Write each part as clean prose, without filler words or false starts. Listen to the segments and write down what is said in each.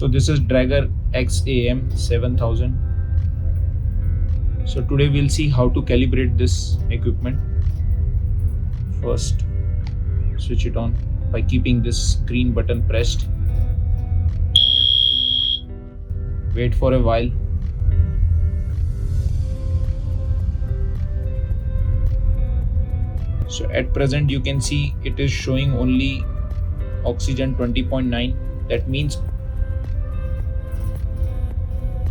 So this is Dragger XAM 7000. So today we'll see how to calibrate this equipment. First, switch it on by keeping this green button pressed. Wait for a while. So at present you can see it is showing only oxygen 20.9. That means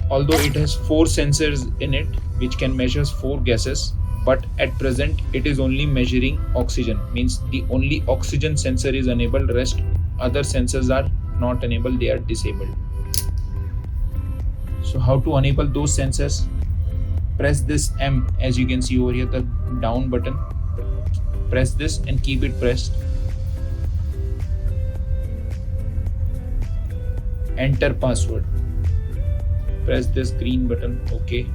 although it has 4 sensors in it which can measure 4 gases, but at present it is only measuring oxygen, means the only oxygen sensor is enabled, rest other sensors are not enabled, they are disabled. So how to enable those sensors? Press this M, as you can see over here, the down button. Press this and keep it pressed. Enter password. Press this green button. OK.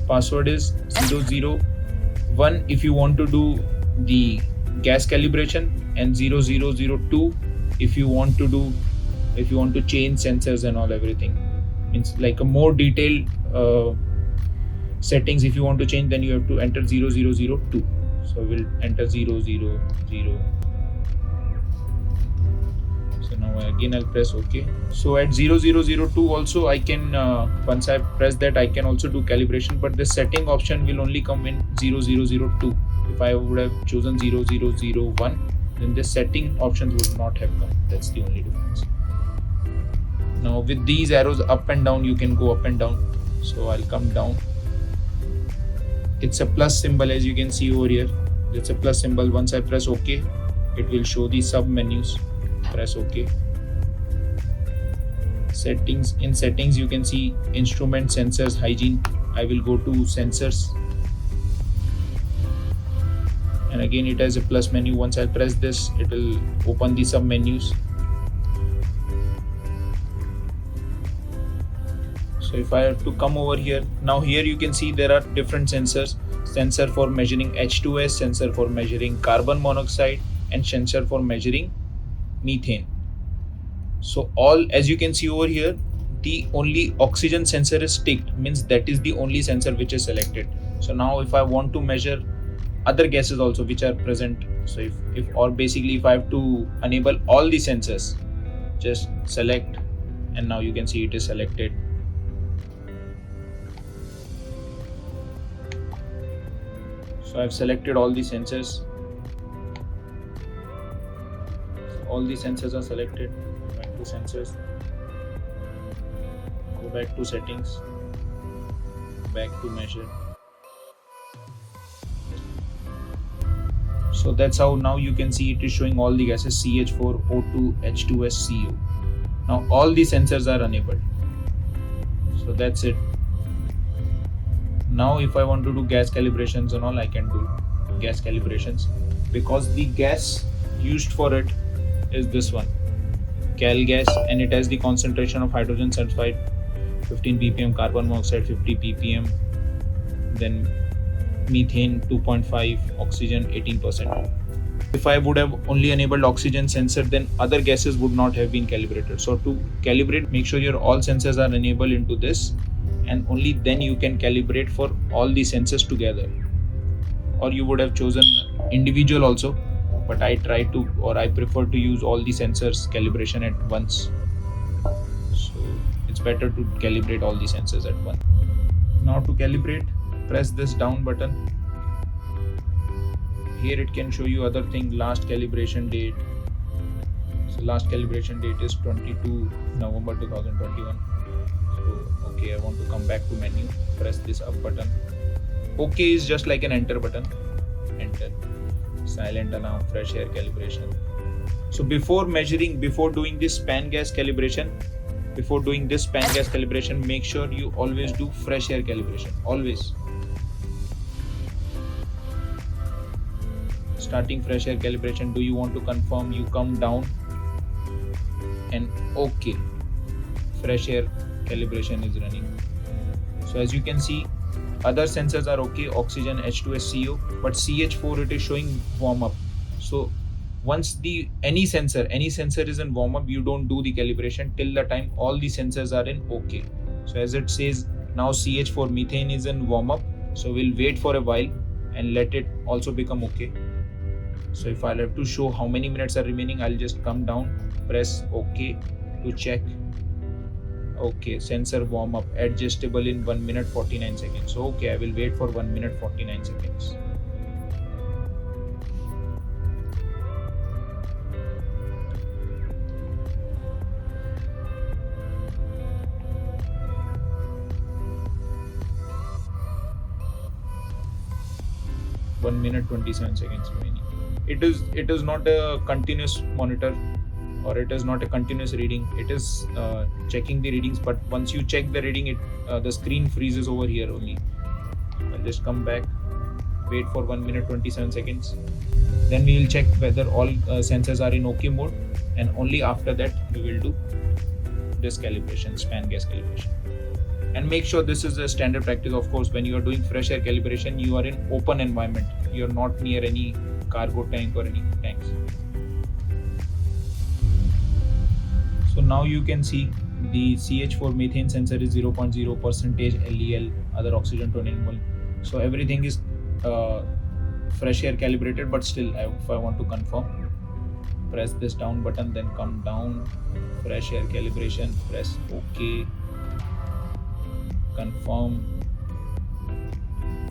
Password is 001 if you want to do the gas calibration, and 0002 if you want to change sensors and all, everything. Means like a more detailed settings if you want to change, then you have to enter 0002. So we'll enter 000. So now again I'll press OK. So at 0002 also I can, once I press that, I can also do calibration, but the setting option will only come in 0002. If I would have chosen 0001, then the setting options would not have come. That's the only difference. Now with these arrows up and down, you can go up and down. So I'll come down. It's a plus symbol, as you can see over here. It's a plus symbol. Once I press OK, it will show the sub menus. Press OK. Settings. In settings you can see instrument, sensors, hygiene. I will go to sensors, and again it has a plus menu. Once I press this, it will open the sub menus. So if I have to come over here, now here you can see there are different sensors. Sensor for measuring H2S, sensor for measuring carbon monoxide, and sensor for measuring methane. So all, as you can see over here, the only oxygen sensor is ticked, means that is the only sensor which is selected. So now if I want to measure other gases also which are present, so if I have to enable all the sensors, just select, and now you can see it is selected. So I've selected all the sensors. So all the sensors are selected. Go back to sensors. Go back to settings. Back to measure. So that's how now you can see it is showing all the gases: CH4, O2, H2S, CO. Now all the sensors are enabled. So that's it. Now if I want to do gas calibrations and all, I can do gas calibrations, because the gas used for it is this one, cal gas, and it has the concentration of hydrogen sulfide 15 ppm, carbon monoxide 50 ppm, then methane 2.5, oxygen 18%. If I would have only enabled oxygen sensor, then other gases would not have been calibrated. So to calibrate, make sure your all sensors are enabled into this, and only then you can calibrate for all the sensors together. Or you would have chosen individual also, but I prefer to use all the sensors calibration at once. So it's better to calibrate all the sensors at once. Now to calibrate, press this down button. Here it can show you other thing, last calibration date. So last calibration date is 22 November 2021. So okay, I want to come back to menu. Press this up button. OK is just like an enter button. Enter. Silent alarm, fresh air calibration. So before doing this span gas calibration, make sure you always do fresh air calibration. Always. Starting fresh air calibration, do you want to confirm? You come down and OK. Fresh air calibration is running. So as you can see, other sensors are okay, oxygen, H2S, CO, but CH4 it is showing warm up. So once the any sensor is in warm up, you don't do the calibration till the time all the sensors are in okay. So as it says now, CH4 methane is in warm up, so we'll wait for a while and let it also become okay. So if I'll have to show how many minutes are remaining, I'll just come down, press OK to check. Okay, sensor warm up adjustable in 1 minute 49 seconds. So okay, I will wait for 1 minute 49 seconds. One minute 27 seconds remaining. It is not a continuous monitor, or it is not a continuous reading. It is checking the readings, but once you check the reading, it the screen freezes over here only. I'll just come back, wait for 1 minute 27 seconds. Then we will check whether all sensors are in OK mode, and only after that we will do this calibration, span gas calibration. And make sure this is a standard practice. Of course, when you are doing fresh air calibration, you are in open environment. You are not near any cargo tank or any tanks. So now you can see the CH4 methane sensor is 0.0% LEL, other oxygen to animal. So everything is fresh air calibrated, but still if I want to confirm, press this down button, then come down, fresh air calibration, press OK, confirm,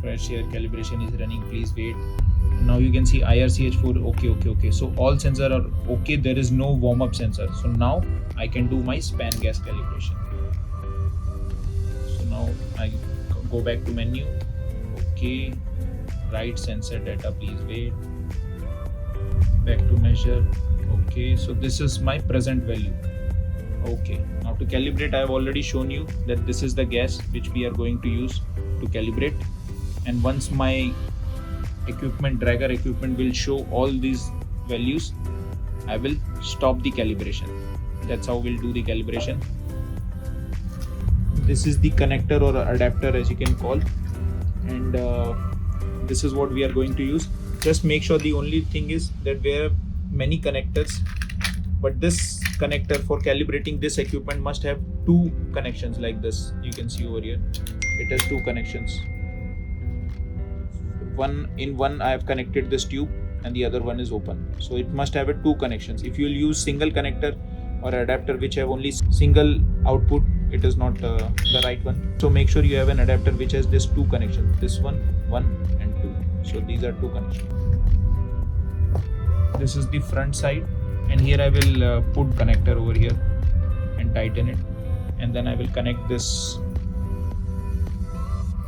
fresh air calibration is running, please wait. Now you can see IRCH4 okay. So all sensors are okay, there is no warm up sensor. So now I can do my span gas calibration. So now I go back to menu, okay, write sensor data, please wait, back to measure, okay. So this is my present value. Okay, now to calibrate, I have already shown you that this is the gas which we are going to use to calibrate. And once my dragger equipment will show all these values, I will stop the calibration. That's how we'll do the calibration. This is the connector or adapter, as you can call, and this is what we are going to use. Just make sure, the only thing is that there are many connectors, but this connector for calibrating this equipment must have two connections like this. You can see over here, it has two connections. One I have connected this tube and the other one is open, so it must have two connections. If you will use single connector or adapter which have only single output, it is not the right one. So make sure you have an adapter which has this two connections, this one and two. So these are two connections. This is the front side, and here I will put connector over here and tighten it, and then I will connect this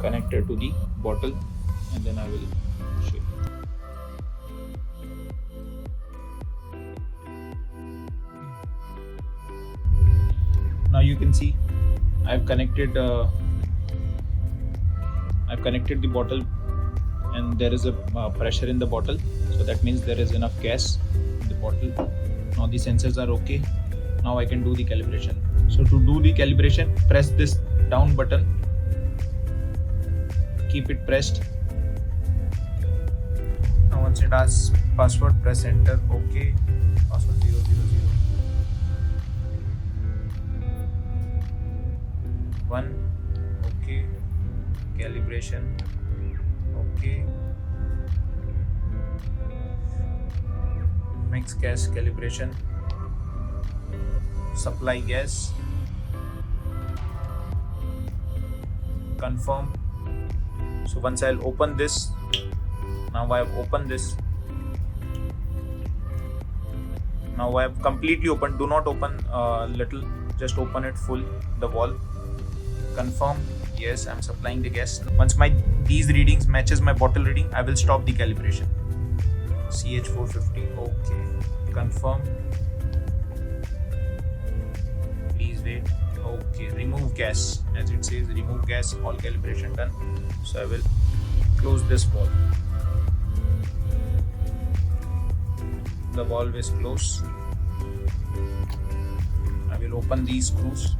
connector to the bottle, and then I will show you. Now you can see I've connected the bottle, and there is a pressure in the bottle, so that means there is enough gas in the bottle. Now the sensors are okay. Now I can do the calibration. So to do the calibration, press this down button, keep it pressed. Now once it asks password, press enter. Okay, password 000. One. Okay, calibration. Okay, mix gas calibration, supply gas, confirm. So once I'll open this, now I have opened this. Now I have completely opened. Do not open little, just open it full, the wall. Confirm. Yes, I'm supplying the gas. Once these readings matches my bottle reading, I will stop the calibration. CH450. Okay. Confirm. Please wait. Okay. Remove gas. As it says, remove gas. All calibration done. So I will close this valve. The valve is closed. I will open these screws.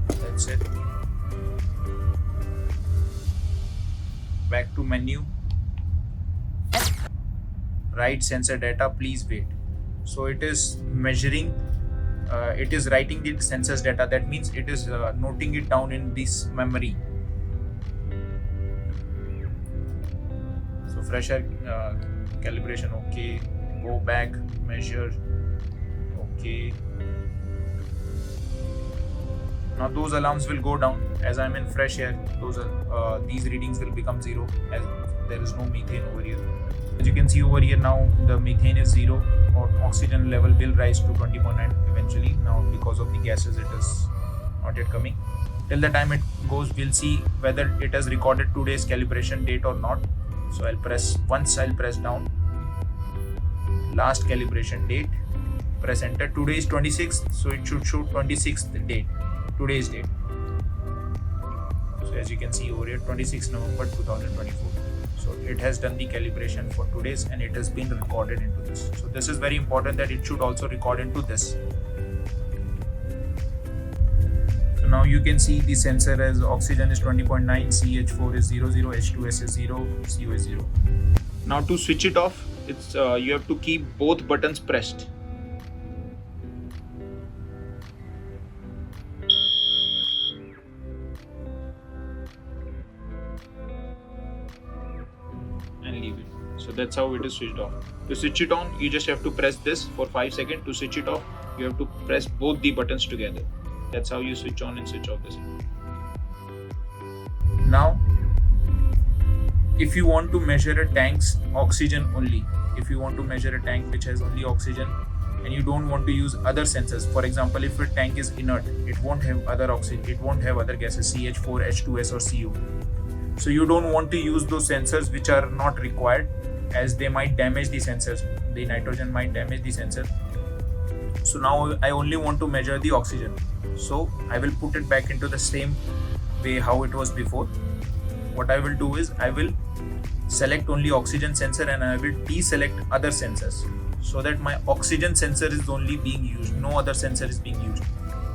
That's it. Back to menu. write sensor data, please wait. So it is measuring, it is writing the sensors data. That means it is noting it down in this memory. So fresh air calibration, okay. Go back, measure, okay. Now those alarms will go down as I'm in fresh air. These readings will become 0 as there is no methane over here. As you can see over here, now the methane is 0, or oxygen level will rise to 20.9 eventually. Now because of the gases, it is not yet coming. Till the time it goes, we'll see whether it has recorded today's calibration date or not. So I'll press down, last calibration date, press enter. Today is 26th, so it should show 26th date, today's date. So as you can see over here, 26 November 2024. So it has done the calibration for today's and it has been recorded into this. So this is very important that it should also record into this. So now you can see the sensor as oxygen is 20.9, CH4 is 00, H2S is 0, CO is 0. Now to switch it off, it's you have to keep both buttons pressed. And leave it. So that's how it is switched off. To switch it on, you just have to press this for 5 seconds. To switch it off, you have to press both the buttons together. That's how you switch on and switch off this. Now, if you want to measure a tank's oxygen only, if you want to measure a tank which has only oxygen and you don't want to use other sensors, for example, if a tank is inert, it won't have other oxygen, it won't have other gases, CH4, H2S or CO. So you don't want to use those sensors which are not required, as they might damage the sensors. The nitrogen might damage the sensor. So now I only want to measure the oxygen. So I will put it back into the same way how it was before. What I will do is I will select only oxygen sensor and I will deselect other sensors, so that my oxygen sensor is only being used, no other sensor is being used.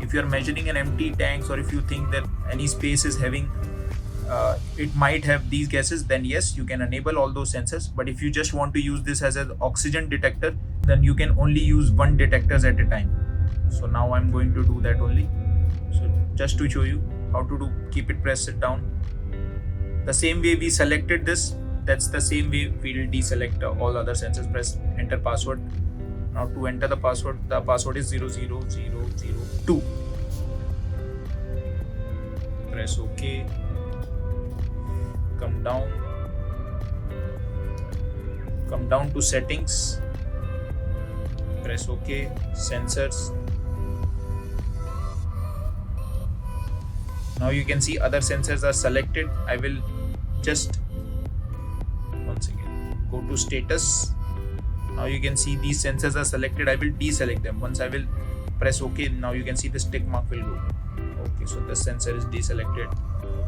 If you are measuring an empty tank, or if you think that any space is having it might have these gases, then yes, you can enable all those sensors. But if you just want to use this as an oxygen detector, then you can only use one detectors at a time. So now I'm going to do that only. So just to show you how to do, keep it, press it down. The same way we selected this, that's the same way we will deselect all other sensors. Press enter password. Now to enter the password is 00002. Press OK. Come down to settings, press OK, sensors. Now you can see other sensors are selected. I will just once again go to status. Now you can see these sensors are selected. I will deselect them. Once I will press OK, now you can see the tick mark will go. Okay, so this sensor is deselected.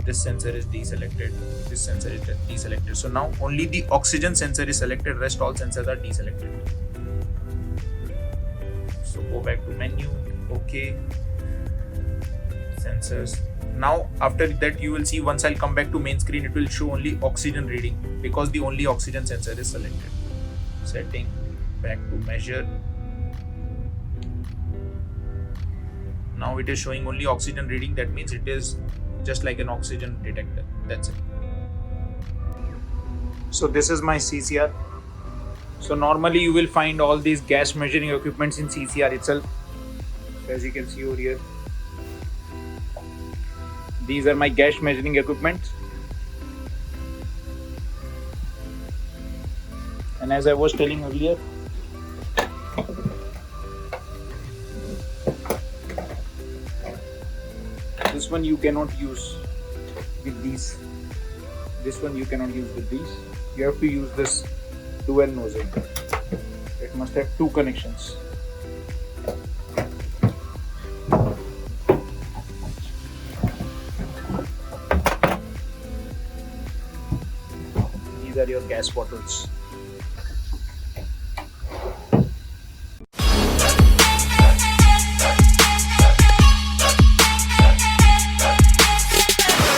This sensor is deselected, this sensor is deselected. So now only the oxygen sensor is selected, rest all sensors are deselected. So go back to menu, OK, sensors. Now after that you will see, once I'll come back to main screen, it will show only oxygen reading because the only oxygen sensor is selected. Setting, back to measure. Now it is showing only oxygen reading, that means it is just like an oxygen detector. That's it. So this is my CCR. So normally you will find all these gas measuring equipments in CCR itself. So as you can see over here, these are my gas measuring equipment. And as I was telling earlier, this one you cannot use with these. This one you cannot use with these. You have to use this dual nozzle. It must have two connections. These are your gas bottles.